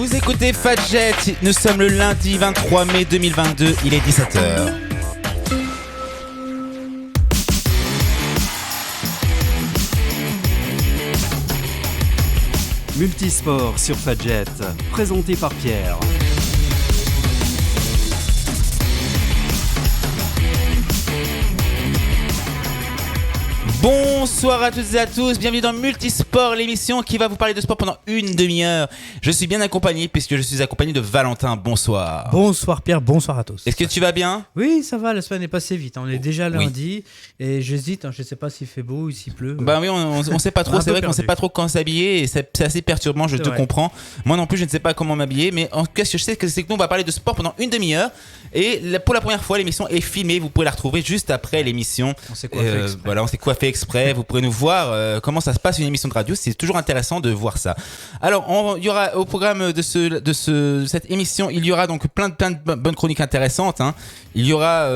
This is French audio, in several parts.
Vous écoutez Fadjet, nous sommes le lundi 23 mai 2022, il est 17h. Multisport sur Fadjet, présenté par Pierre. Bonsoir à toutes et à tous, bienvenue dans Multisport, l'émission qui va vous parler de sport pendant une demi-heure. Je suis bien accompagné puisque je suis accompagné de Valentin, bonsoir. Bonsoir Pierre, bonsoir à tous. Est-ce que tu vas bien ? Oui, ça va, la semaine est passée vite, on est déjà lundi et j'hésite, je ne sais pas s'il fait beau ou s'il pleut. Bah oui, on sait pas trop, c'est vrai qu'on sait pas trop quand s'habiller et c'est assez perturbant, je te comprends. Moi non plus, je ne sais pas comment m'habiller, mais en tout cas, ce que je sais, c'est que nous on va parler de sport pendant une demi-heure et pour la première fois, l'émission est filmée, vous pouvez la retrouver juste après l'émission. On s'est coiffé exprès. Voilà, on s'est coiffé exprès, vous pourrez nous voir comment ça se passe une émission de radio, c'est toujours intéressant de voir ça. Alors, il y aura au programme de cette émission, il y aura donc plein de bonnes chroniques intéressantes. Il y aura,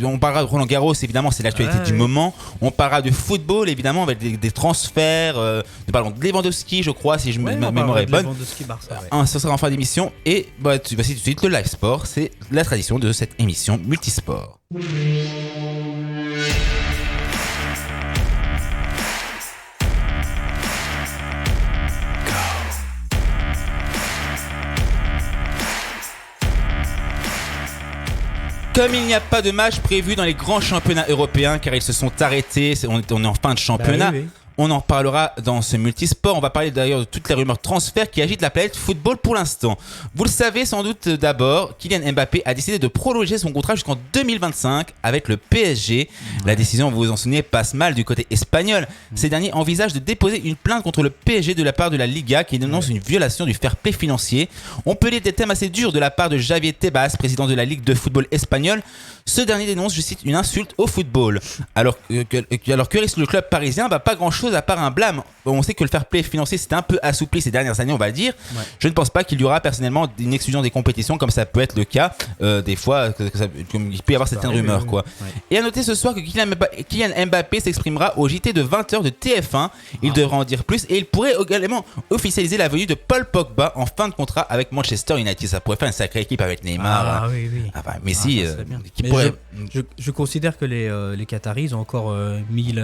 on parlera de Roland Garros, évidemment, c'est l'actualité du moment. On parlera de football, évidemment, avec des transferts. Nous parlons de Lewandowski, je crois, si ma mémoire est bonne. Ce sera en fin d'émission. Et voici tout de suite le live sport, c'est la tradition de cette émission Multisport. Comme il n'y a pas de match prévu dans les grands championnats européens, car ils se sont arrêtés, on est en fin de championnat, oui. On en parlera dans ce multisport. On va parler d'ailleurs de toutes les rumeurs de transfert qui agitent la planète football pour l'instant. Vous le savez sans doute d'abord, Kylian Mbappé a décidé de prolonger son contrat jusqu'en 2025 avec le PSG. La décision, vous vous en souvenez, passe mal du côté espagnol. Ces derniers envisagent de déposer une plainte contre le PSG de la part de la Liga qui dénonce une violation du fair play financier. On peut lire des thèmes assez durs de la part de Javier Tebas, président de la Ligue de football espagnole. Ce dernier dénonce, je cite, une insulte au football. Alors que risque le club parisien, pas grand-chose à part un blâme. On sait que le fair play financier s'est un peu assoupli ces dernières années, on va le dire. Ouais. Je ne pense pas qu'il y aura personnellement une exclusion des compétitions comme ça peut être le cas des fois, comme il peut y avoir certaines rumeurs. Quoi. Ouais. Et à noter ce soir que Kylian Mbappé s'exprimera au JT de 20h de TF1. Il devra en dire plus et il pourrait également officialiser la venue de Paul Pogba en fin de contrat avec Manchester United. Ça pourrait faire une sacrée équipe avec Neymar. Messi. Je considère que les Qataris ont encore mis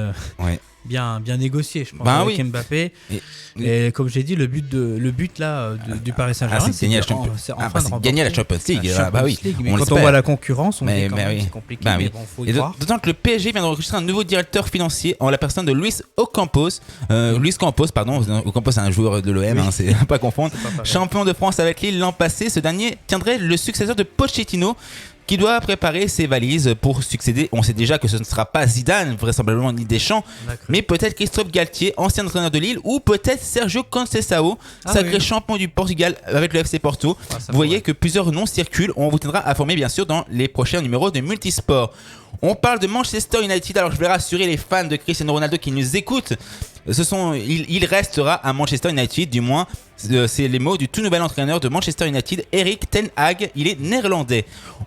bien négocié, je pense, avec Mbappé. Et comme j'ai dit, le but du Paris Saint-Germain, c'est gagner la Champions League. Mais quand on voit la concurrence, on dit quand même c'est compliqué. Faut y croire. D'autant que le PSG vient d'enregistrer un nouveau directeur financier en la personne de Luis Ocampos. Ocampos, c'est un joueur de l'OM, c'est pas confondre. Champion de France avec Lille l'an passé, ce dernier tiendrait le successeur de Pochettino, qui doit préparer ses valises pour succéder. On sait déjà que ce ne sera pas Zidane, vraisemblablement, ni Deschamps, mais peut-être Christophe Galtier, ancien entraîneur de Lille, ou peut-être Sergio Conceição, sacré champion du Portugal avec le FC Porto. Vous voyez que plusieurs noms circulent. On vous tiendra informé, bien sûr, dans les prochains numéros de Multisport. On parle de Manchester United. Alors, je vais rassurer les fans de Cristiano Ronaldo qui nous écoutent. Il restera à Manchester United, du moins, c'est les mots du tout nouvel entraîneur de Manchester United, Erik ten Hag. Il est néerlandais.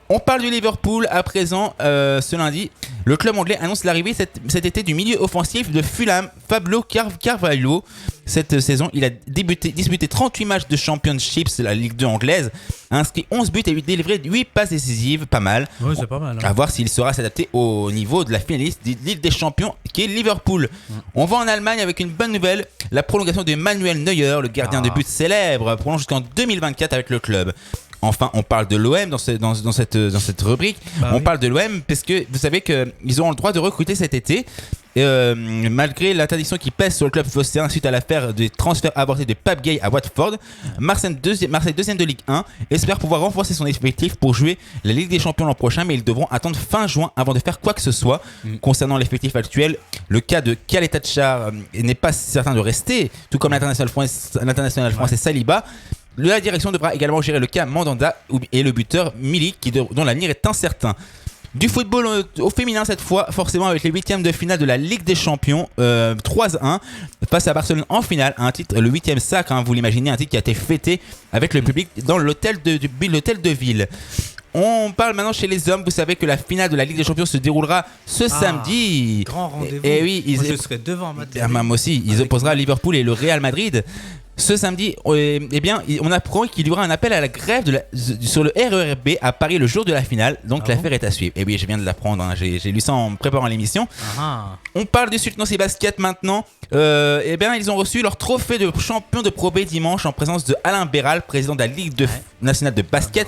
On parle du Liverpool à présent. Ce lundi, le club anglais annonce l'arrivée cet été du milieu offensif de Fulham, Pablo Carvalho. Cette saison, il a disputé 38 matchs de Championship, la Ligue 2 anglaise, a inscrit 11 buts et délivré 8 passes décisives, pas mal. Oui, c'est pas mal. À voir s'il saura s'adapter au niveau de la finaliste de Ligue des Champions, qui est Liverpool. On va en Allemagne avec une bonne nouvelle, la prolongation de Manuel Neuer, le gardien de but célèbre, prolonge jusqu'en 2024 avec le club. Enfin, on parle de l'OM dans cette rubrique. On parle de l'OM parce que vous savez qu'ils auront le droit de recruter cet été. Malgré l'interdiction qui pèse sur le club phocéen suite à l'affaire des transferts avortés de Pape Gueye à Watford, Marseille deuxième de Ligue 1 espère pouvoir renforcer son effectif pour jouer la Ligue des Champions l'an prochain, mais ils devront attendre fin juin avant de faire quoi que ce soit. Concernant l'effectif actuel, le cas de Kaletatchar n'est pas certain de rester, tout comme l'international français Saliba. La direction devra également gérer le cas Mandanda et le buteur Milik, dont l'avenir est incertain. Du football au féminin cette fois, forcément avec les huitièmes de finale de la Ligue des Champions, 3-1 face à Barcelone en finale, un titre, le 8e sacre, vous l'imaginez, un titre qui a été fêté avec le public dans l'hôtel de ville. On parle maintenant chez les hommes. Vous savez que la finale de la Ligue des Champions se déroulera ce samedi. Grand rendez-vous. Et oui, je serai devant ma télé. Moi aussi, ils opposera Liverpool et le Real Madrid. Ce samedi, eh bien, on apprend qu'il y aura un appel à la grève sur le RERB à Paris le jour de la finale. Donc l'affaire est à suivre. Et oui, je viens de l'apprendre. Hein. J'ai lu ça en préparant l'émission. On parle du Sultan Basket maintenant. Eh bien, ils ont reçu leur trophée de champion de Pro B dimanche en présence de Alain Béral, président de la Ligue nationale de basket.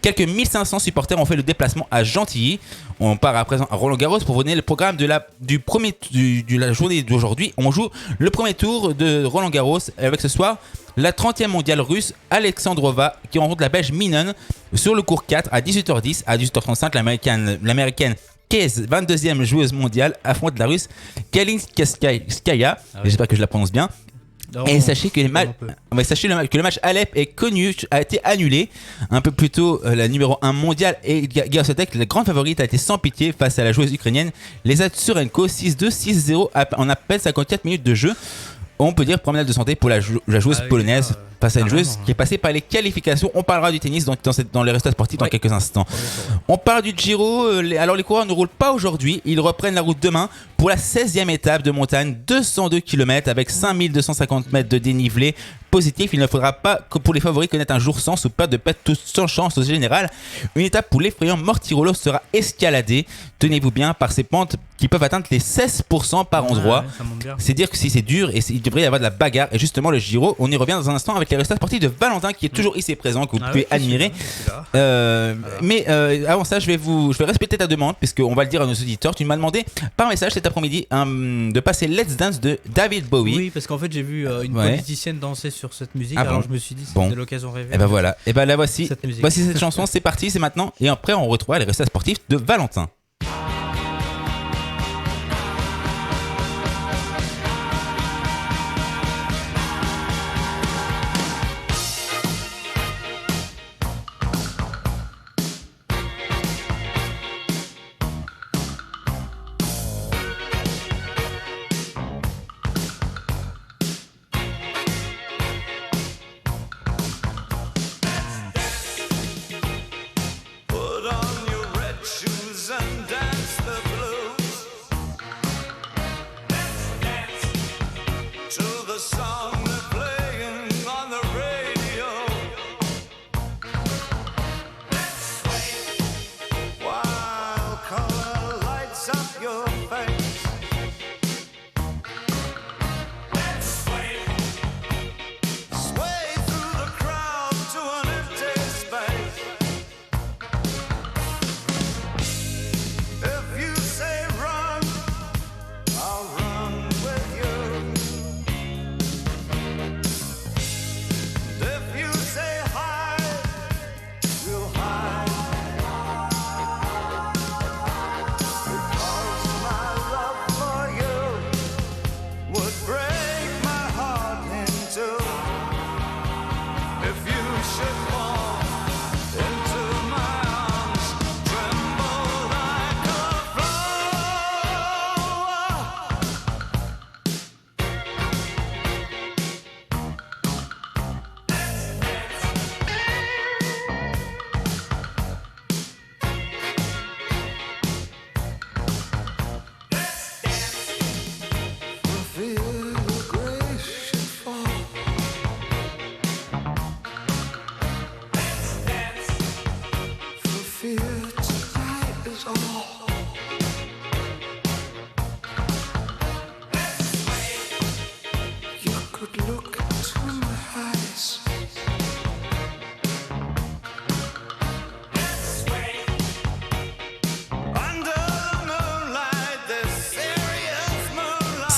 Quelques 1500 supporters ont fait le déplacement à Gentilly. On part à présent à Roland-Garros pour vous donner le programme de la journée d'aujourd'hui. On joue le premier tour de Roland-Garros avec ce soir la 30e mondiale russe Alexandrova qui rencontre la Belge Minen sur le court 4 à 18h10. À 18h35, l'américaine Kez, 22e joueuse mondiale, affronte la russe Kalinskaya. J'espère que je la prononce bien. Et sachez que le match Alep a été annulé un peu plus tôt. La numéro 1 mondiale et Iga Swiatek, la grande favorite, a été sans pitié face à la joueuse ukrainienne Lisa Tsurenko 6-2, 6-0 en à peine 54 minutes de jeu. On peut dire promenade de santé pour la joueuse polonaise face à une joueuse qui est passée par les qualifications. On parlera du tennis dans les résultats sportifs dans quelques instants. On parle du Giro. Alors les coureurs ne roulent pas aujourd'hui. Ils reprennent la route demain pour la 16e étape de montagne, 202 km avec 5250 mètres de dénivelé positif. Il ne faudra pas que pour les favoris connaître un jour sans ou pas de pète sans chance au général. Une étape pour l'effrayant Mortirolo sera escaladée, tenez-vous bien, par ces pentes qui peuvent atteindre les 16% par endroit. C'est dire que si c'est dur et il devrait y avoir de la bagarre. Et justement le Giro, on y revient dans un instant avec les résultats sportifs de Valentin qui est toujours ici présent, que vous pouvez admirer. Mais avant ça, je vais respecter ta demande puisqu'on va le dire à nos auditeurs. Tu m'as demandé par message cet après-midi de passer Let's Dance de David Bowie. Oui, parce qu'en fait j'ai vu une politicienne danser sur cette musique, alors je me suis dit c'était l'occasion rêvée. Et ben voilà, et ben là voici cette chanson, c'est parti, c'est maintenant. Et après on retrouvera les résultats sportifs de Valentin.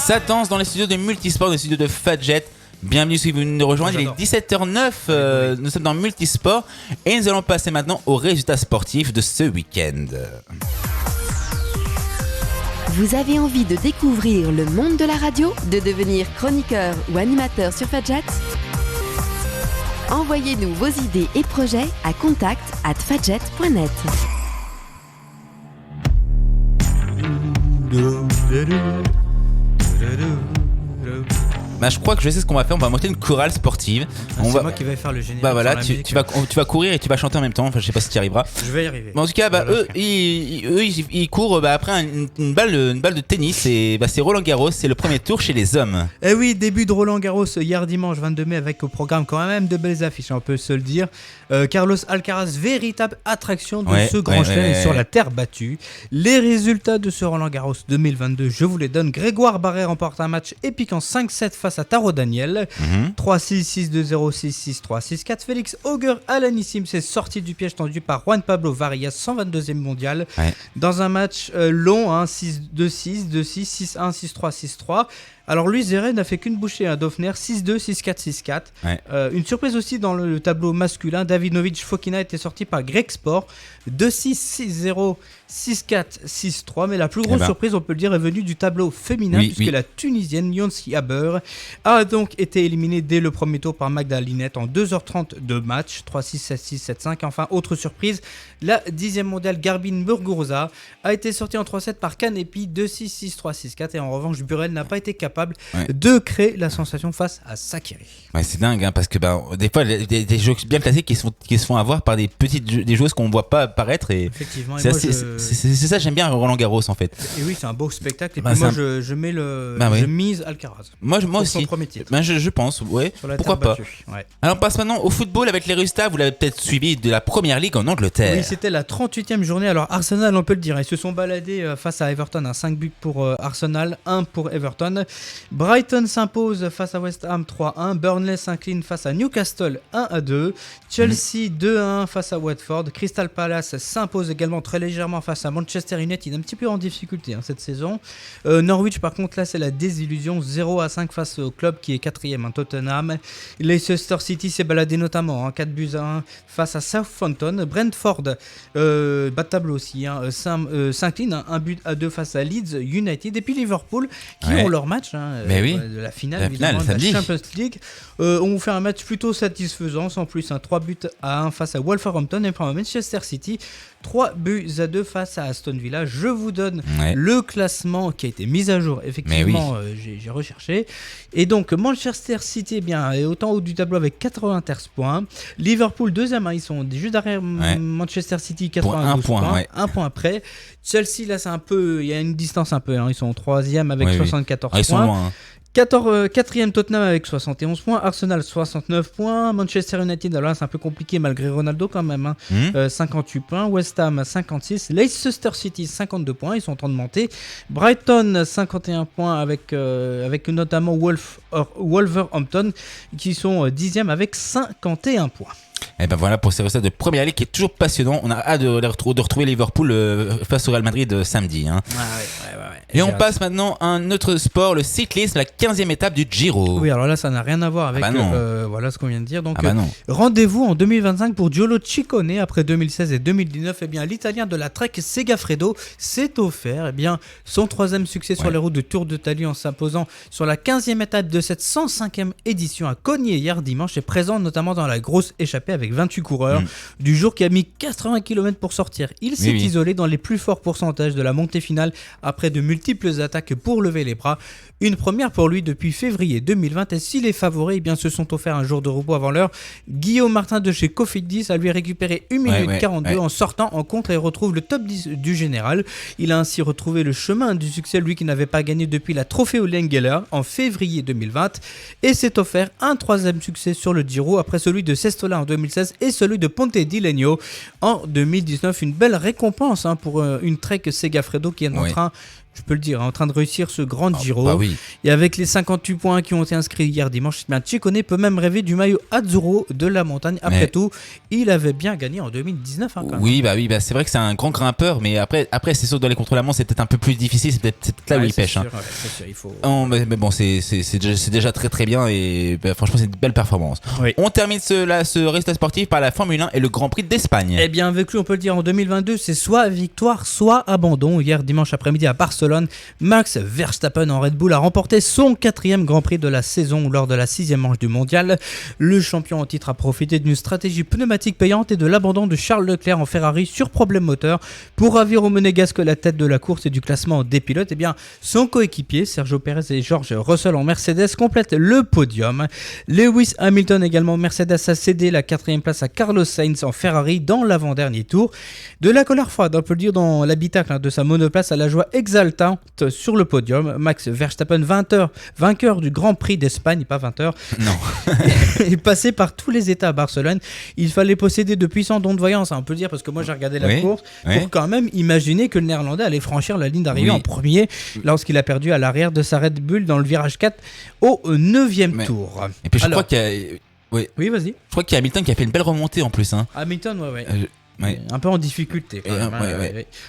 Ça danse dans les studios de Multisport, dans les studios de Fadjet. Bienvenue si vous nous rejoignez, il est 17h09, nous sommes dans Multisport et nous allons passer maintenant aux résultats sportifs de ce week-end. Vous avez envie de découvrir le monde de la radio, de devenir chroniqueur ou animateur sur Fadjet ? Envoyez-nous vos idées et projets à contact@fadjet.net. je crois que je sais ce qu'on va faire. On va monter une chorale sportive. Moi qui vais faire le générique. Bah voilà, tu vas courir et tu vas chanter en même temps. Enfin, je sais pas si tu y arriveras. Je vais y arriver. Mais en tout cas, ils courent après une balle de tennis et c'est Roland Garros. C'est le premier tour chez les hommes. Eh oui, début de Roland Garros hier dimanche 22 mai avec au programme quand même de belles affiches, on peut se le dire. Carlos Alcaraz, véritable attraction de ce grand chelem sur la terre battue. Les résultats de ce Roland Garros 2022, je vous les donne. Grégoire Barret remporte un match épique en 5-7 face à Taro Daniel. 3-6, 6-2-0, 6-6, 3-6, 4. Félix Auger-Aliassime s'est sorti du piège tendu par Juan Pablo Varillas, 122e mondial. Dans un match long, 6-2-6, 2-6, 6-1, 6-3, 6-3. Alors Louis Zverev n'a fait qu'une bouchée, Dauphiné 6-2, 6-4, 6-4. Une surprise aussi dans le tableau masculin, Davidovich Fokina était sorti par Greg Sport, 2-6, 6-0, 6-4, 6-3. Mais la plus grosse surprise, on peut le dire, est venue du tableau féminin, puisque la Tunisienne Yonsi Haber a donc été éliminée dès le premier tour par Magda Linette en 2h30 de match, 3-6, 7-6, 7-5. Enfin, autre surprise, la 10e mondiale Garbine Muguruza a été sortie en 3-7 par Kanepi, 2-6, 6-3, 6-4. Et en revanche, Burel n'a pas été capable de créer la sensation face à Sakiri. C'est dingue, parce que des fois, des jeux bien classés qui se font avoir par des joueuses qu'on ne voit pas apparaître. Et effectivement. C'est ça, j'aime bien Roland Garros en fait. Et oui, c'est un beau spectacle. Et puis moi, je mets je mise Alcaraz. Moi aussi. Je pense, pourquoi pas. Alors on passe maintenant au football avec les résultats. Vous l'avez peut-être suivi de la Première Ligue en Angleterre. Oui, c'était la 38e journée. Alors Arsenal, on peut le dire, ils se sont baladés face à Everton. 5 buts pour Arsenal, 1 pour Everton. Brighton s'impose face à West Ham 3-1. Burnley s'incline face à Newcastle 1-2. Chelsea 2-1 face à Watford. Crystal Palace s'impose également très légèrement face à Manchester United, un petit peu en difficulté cette saison. Norwich par contre là c'est la désillusion, 0-5 face au club qui est 4e, Tottenham. Leicester City s'est baladé notamment 4-1 face à Southampton. Brentford bas de tableau aussi, s'incline 1-2 face à Leeds United. Et puis Liverpool qui ont leur match de la finale de la Champions League. On vous fait un match plutôt satisfaisant, sans plus, 3-1 face à Wolverhampton. Et pour Manchester City, 3-2 face à Aston Villa. Je vous donne le classement qui a été mis à jour, effectivement, j'ai recherché. Et donc Manchester City est au haut du tableau avec 93 points. Liverpool deuxième, ils sont juste derrière Manchester City, 92 points, un point après. Chelsea là il y a une distance un peu, ils sont 3e avec 74 points. Ils sont loin. 4e Tottenham avec 71 points, Arsenal 69 points, Manchester United, alors là c'est un peu compliqué malgré Ronaldo quand même, 58 points, West Ham 56, Leicester City 52 points, ils sont en train de monter, Brighton 51 points avec notamment Wolverhampton qui sont 10e avec 51 points. Et voilà pour ces résultats de Première Ligue qui est toujours passionnant. On a hâte de retrouver Liverpool face au Real Madrid samedi. Et on passe maintenant à un autre sport, le cyclisme, la 15e étape du Giro. Oui, alors là, ça n'a rien à voir avec voilà ce qu'on vient de dire. Donc, rendez-vous en 2025 pour Giulio Ciccone. Après 2016 et 2019, l'Italien de la Trek Segafredo s'est offert son 3e succès sur les routes de Tour d'Italie en s'imposant sur la 15e étape de cette 105e édition à Cogné hier dimanche et présent notamment dans la grosse échappée avec 28 coureurs du jour qui a mis 80 km pour sortir. Il s'est isolé dans les plus forts pourcentages de la montée finale après de multiples attaques pour lever les bras. Une première pour lui depuis février 2020 et si les favoris se sont offerts un jour de repos avant l'heure, Guillaume Martin de chez Cofidis a lui récupéré 1 minute 42 en sortant en contre et retrouve le top 10 du général. Il a ainsi retrouvé le chemin du succès, lui qui n'avait pas gagné depuis la Trofeo Lengheller en février 2020 et s'est offert un 3e succès sur le Giro après celui de Sestola en 2016 et celui de Ponte di Legno en 2019. Une belle récompense pour une Trek Segafredo qui est en train, je peux le dire, en train de réussir ce grand Giro. Et avec les 58 points qui ont été inscrits hier dimanche, Ciccone peut même rêver du maillot Azzurro de la montagne. Après tout, il avait bien gagné en 2019. C'est vrai que c'est un grand grimpeur, mais après c'est sûr, dans les contre-la-montre, c'est peut-être un peu plus difficile. C'est peut-être là où il pêche. C'est sûr, il faut... mais bon, c'est déjà très très bien et franchement, c'est une belle performance. On termine ce résultat sportif par la Formule 1 et le Grand Prix d'Espagne. Avec lui, on peut le dire, en 2022, c'est soit victoire, soit abandon. Hier dimanche après-midi à Barcelone, Barcelone. Max Verstappen en Red Bull a remporté son 4e Grand Prix de la saison lors de la 6e manche du mondial. Le champion en titre a profité d'une stratégie pneumatique payante et de l'abandon de Charles Leclerc en Ferrari sur problème moteur pour ravir au monégasque la tête de la course et du classement des pilotes. Son coéquipier Sergio Pérez et George Russell en Mercedes complètent le podium. Lewis Hamilton également Mercedes a cédé la 4e place à Carlos Sainz en Ferrari dans l'avant-dernier tour. De la colère froide, on peut le dire, dans l'habitacle de sa monoplace à la joie exaltante sur le podium. Max Verstappen, vainqueur du Grand Prix d'Espagne, pas 20h, est passé par tous les états à Barcelone. Il fallait posséder de puissants dons de voyance, on peut le dire, parce que moi j'ai regardé la course pour quand même imaginer que le Néerlandais allait franchir la ligne d'arrivée en premier lorsqu'il a perdu à l'arrière de sa Red Bull dans le virage 4 au 9e tour. Et puis je crois qu'il y a... Oui, vas-y. Je crois qu'il y a Hamilton qui a fait une belle remontée en plus. Hamilton, un peu en difficulté.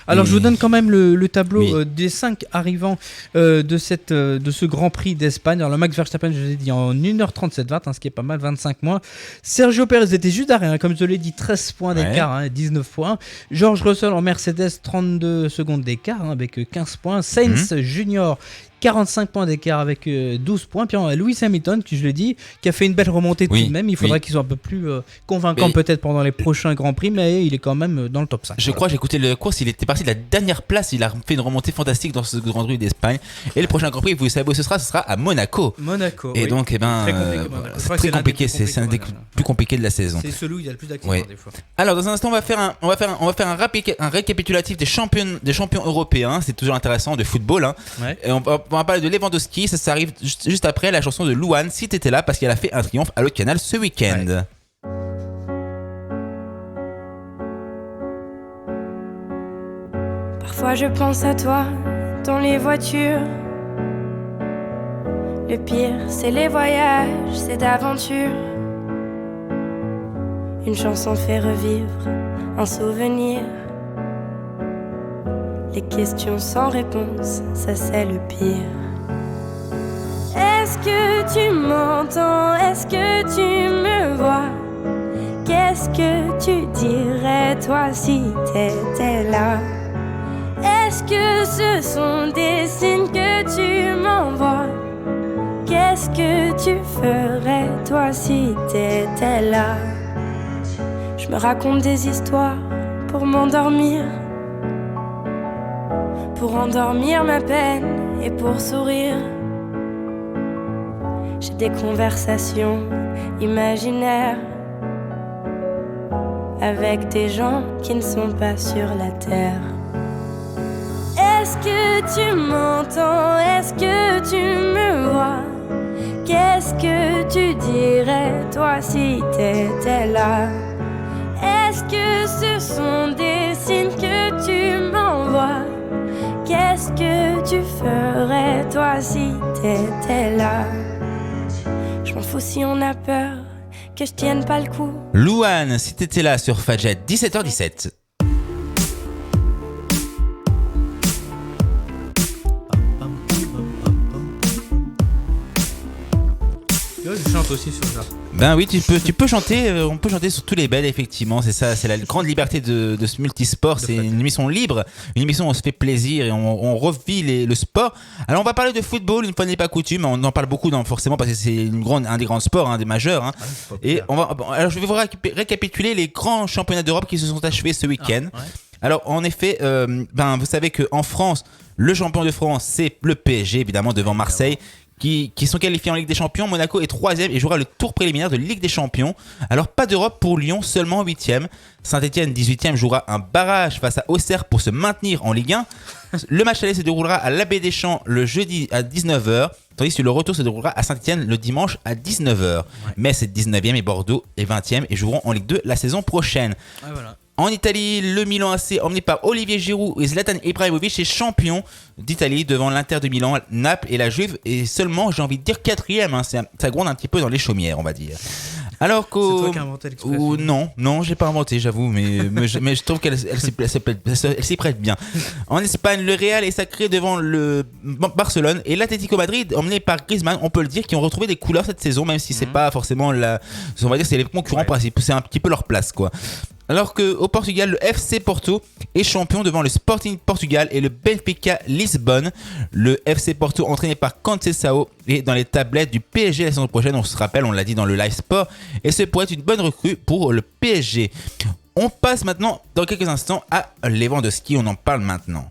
Alors, je vous donne quand même le tableau des 5 arrivants de ce Grand Prix d'Espagne. Alors, le Max Verstappen, je l'ai dit, en 1h37, ce qui est pas mal, 25 mois. Sergio Pérez était juste derrière, comme je l'ai dit, 13 points d'écart, 19 points. George Russell en Mercedes, 32 secondes d'écart, avec 15 points. Sainz Junior, 45 points d'écart avec 12 points. Puis Lewis Hamilton, qui je l'ai dit, qui a fait une belle remontée tout de même. Il faudrait qu'il soit un peu plus convaincant peut-être pendant les prochains Grands Prix, mais il est quand même dans le top 5. Je crois, j'ai écouté la course, il était parti de la dernière place, il a fait une remontée fantastique dans ce Grand Prix d'Espagne. Et le prochain Grand Prix, vous savez où ce sera à Monaco. Et donc, c'est très compliqué, c'est un des plus compliqués de la saison. C'est celui où il y a le plus d'accidents des fois. Alors, dans un instant, on va faire un récapitulatif des champions européens. C'est toujours intéressant, de football. Et on va parler de Lewandowski, ça arrive juste après la chanson de Louane, Si t'étais là, parce qu'elle a fait un triomphe à l'autre canal ce week-end. Parfois je pense à toi dans les voitures. Le pire, c'est les voyages, c'est d'aventure. Une chanson fait revivre un souvenir. Les questions sans réponse, ça c'est le pire. Est-ce que tu m'entends? Est-ce que tu me vois? Qu'est-ce que tu dirais toi si t'étais là? Est-ce que ce sont des signes que tu m'envoies? Qu'est-ce que tu ferais toi si t'étais là? Je me raconte des histoires pour m'endormir, pour endormir ma peine et pour sourire. J'ai des conversations imaginaires avec des gens qui ne sont pas sur la terre. Est-ce que tu m'entends? Est-ce que tu me vois? Qu'est-ce que tu dirais toi si t'étais là? Est-ce que ce sont des signes que tu m'envoies? Qu'est-ce que tu ferais toi si t'étais là? Je m'en fous si on a peur que je tienne pas le coup. Louane, Si t'étais là sur Fadjet, 17h17. Je chante aussi sur ça. Ben oui, tu peux chanter, on peut chanter sur tous les bels, effectivement, c'est ça, c'est la grande liberté de ce multisport, c'est une émission libre, une émission où on se fait plaisir et on revit le sport. Alors on va parler de football, une fois n'est pas coutume, on en parle beaucoup forcément parce que c'est un des grands sports, des majeurs. Et alors je vais vous récapituler les grands championnats d'Europe qui se sont achevés ce week-end. Alors en effet, vous savez qu'en France, le champion de France c'est le PSG, évidemment, devant Marseille. Qui sont qualifiés en Ligue des Champions. Monaco est 3e et jouera le tour préliminaire de Ligue des Champions. Alors pas d'Europe pour Lyon, seulement 8e. Saint-Etienne, 18e, jouera un barrage face à Auxerre pour se maintenir en Ligue 1. Le match aller se déroulera à l'Abbé des Champs le jeudi à 19h, tandis que le retour se déroulera à Saint-Etienne le dimanche à 19h. Metz est 19e et Bordeaux est 20e et joueront en Ligue 2 la saison prochaine. Voilà. En Italie, le Milan AC, emmené par Olivier Giroud et Zlatan Ibrahimovic, est champion d'Italie devant l'Inter de Milan, Naples et la Juve. Et seulement, j'ai envie de dire 4e. Ça gronde un petit peu dans les chaumières, on va dire. Alors c'est toi qui as inventé l'expression. Non, j'ai pas inventé, j'avoue, mais je trouve qu'elle s'y prête bien. En Espagne, le Real est sacré devant le Barcelone et l'Atlético Madrid, emmené par Griezmann, on peut le dire, qui ont retrouvé des couleurs cette saison, même si c'est pas forcément on va dire c'est les concurrents principaux, c'est un petit peu leur place, quoi. Alors qu'au Portugal, le FC Porto est champion devant le Sporting Portugal et le Benfica Lisbonne. Le FC Porto, entraîné par Conceição, est dans les tablettes du PSG la saison prochaine. On se rappelle, on l'a dit dans le live sport. Et ce pourrait être une bonne recrue pour le PSG. On passe maintenant, dans quelques instants, à Lewandowski. On en parle maintenant.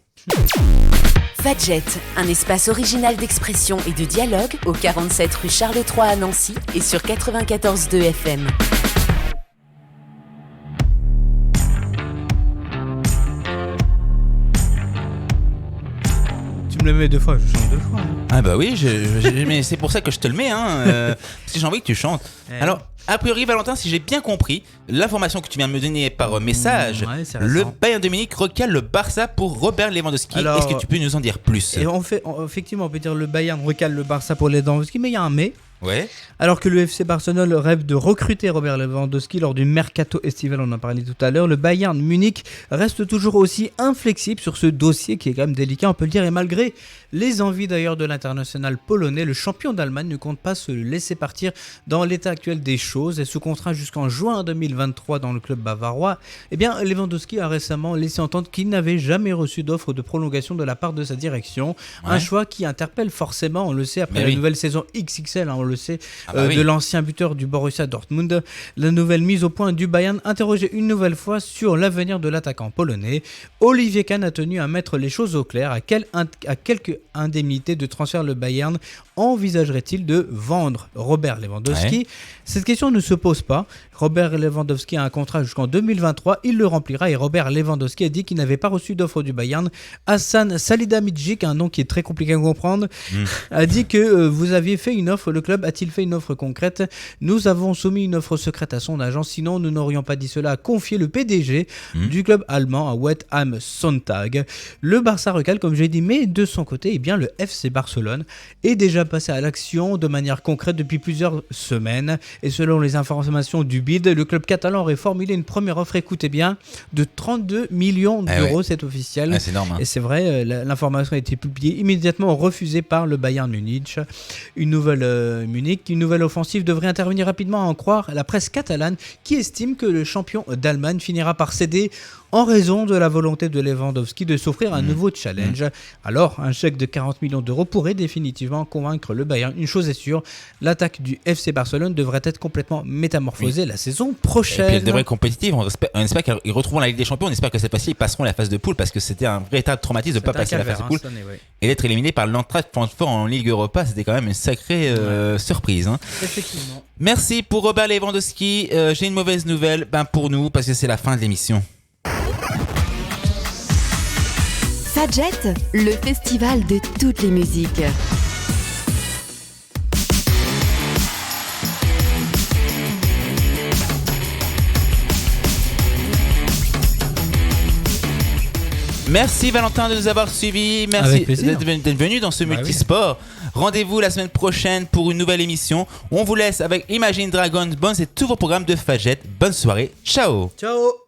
Fadjet, un espace original d'expression et de dialogue au 47 rue Charles III à Nancy et sur 94.2 FM. Tu me le mets 2 fois, je chante 2 fois. Hein. Ah bah oui, mais c'est pour ça que je te le mets, parce que j'ai envie que tu chantes. Alors, a priori, Valentin, si j'ai bien compris, l'information que tu viens de me donner par message, le Bayern de Munich recale le Barça pour Robert Lewandowski. Alors, est-ce que tu peux nous en dire plus ? Effectivement, on peut dire le Bayern recale le Barça pour Lewandowski, mais il y a un mais. Ouais. Alors que le FC Barcelone rêve de recruter Robert Lewandowski lors du mercato estival, on en parlait tout à l'heure, le Bayern Munich reste toujours aussi inflexible sur ce dossier qui est quand même délicat, on peut le dire, et malgré les envies d'ailleurs de l'international polonais, le champion d'Allemagne ne compte pas se laisser partir dans l'état actuel des choses et sous contrat jusqu'en juin 2023 dans le club bavarois. Eh bien, Lewandowski a récemment laissé entendre qu'il n'avait jamais reçu d'offre de prolongation de la part de sa direction, un choix qui interpelle forcément, on le sait, après la nouvelle saison XXL, on le sait, de l'ancien buteur du Borussia Dortmund. La nouvelle mise au point du Bayern interrogeait une nouvelle fois sur l'avenir de l'attaquant polonais. Olivier Kahn a tenu à mettre les choses au clair. À quelques indemnités de transfert, le Bayern envisagerait-il de vendre Robert Lewandowski ? Cette question ne se pose pas. Robert Lewandowski a un contrat jusqu'en 2023, il le remplira et Robert Lewandowski a dit qu'il n'avait pas reçu d'offre du Bayern. Hassan Salihamidzic, un nom qui est très compliqué à comprendre, a dit que vous aviez fait une offre, le club a-t-il fait une offre concrète ? Nous avons soumis une offre secrète à son agent, sinon nous n'aurions pas dit cela, a confié le PDG du club allemand à West Ham Sonntag. Le Barça recale, comme j'ai dit, mais de son côté, eh bien, le FC Barcelone est déjà passé à l'action de manière concrète depuis plusieurs semaines. Et selon les informations du BID, le club catalan aurait formulé une première offre, écoutez bien, de 32 millions d'euros, c'est officiel. C'est énorme. Et c'est vrai, l'information a été publiée immédiatement, refusée par le Bayern Munich. Une nouvelle offensive devrait intervenir rapidement, à en croire la presse catalane, qui estime que le champion d'Allemagne finira par céder en raison de la volonté de Lewandowski de s'offrir un nouveau challenge. Alors, un chèque de 40 millions d'euros pourrait définitivement convaincre le Bayern. Une chose est sûre, l'attaque du FC Barcelone devrait être complètement métamorphosée la saison prochaine. Et puis elle devrait être compétitive. On espère qu'ils retrouveront la Ligue des Champions. On espère que cette fois-ci, ils passeront la phase de poule parce que c'était un véritable traumatisme de ne pas passer la phase de poule. Et d'être éliminé par l'Eintracht Francfort en Ligue Europa, c'était quand même une sacrée surprise. Effectivement. Merci pour Robert Lewandowski. J'ai une mauvaise nouvelle pour nous parce que c'est la fin de l'émission. Fadjet, le festival de toutes les musiques. Merci Valentin de nous avoir suivis. Merci d'être venu dans ce multisport. Rendez-vous la semaine prochaine pour une nouvelle émission. On vous laisse avec Imagine Dragons. Bon, c'est tout vos programmes de Fadjet. Bonne soirée. Ciao. Ciao.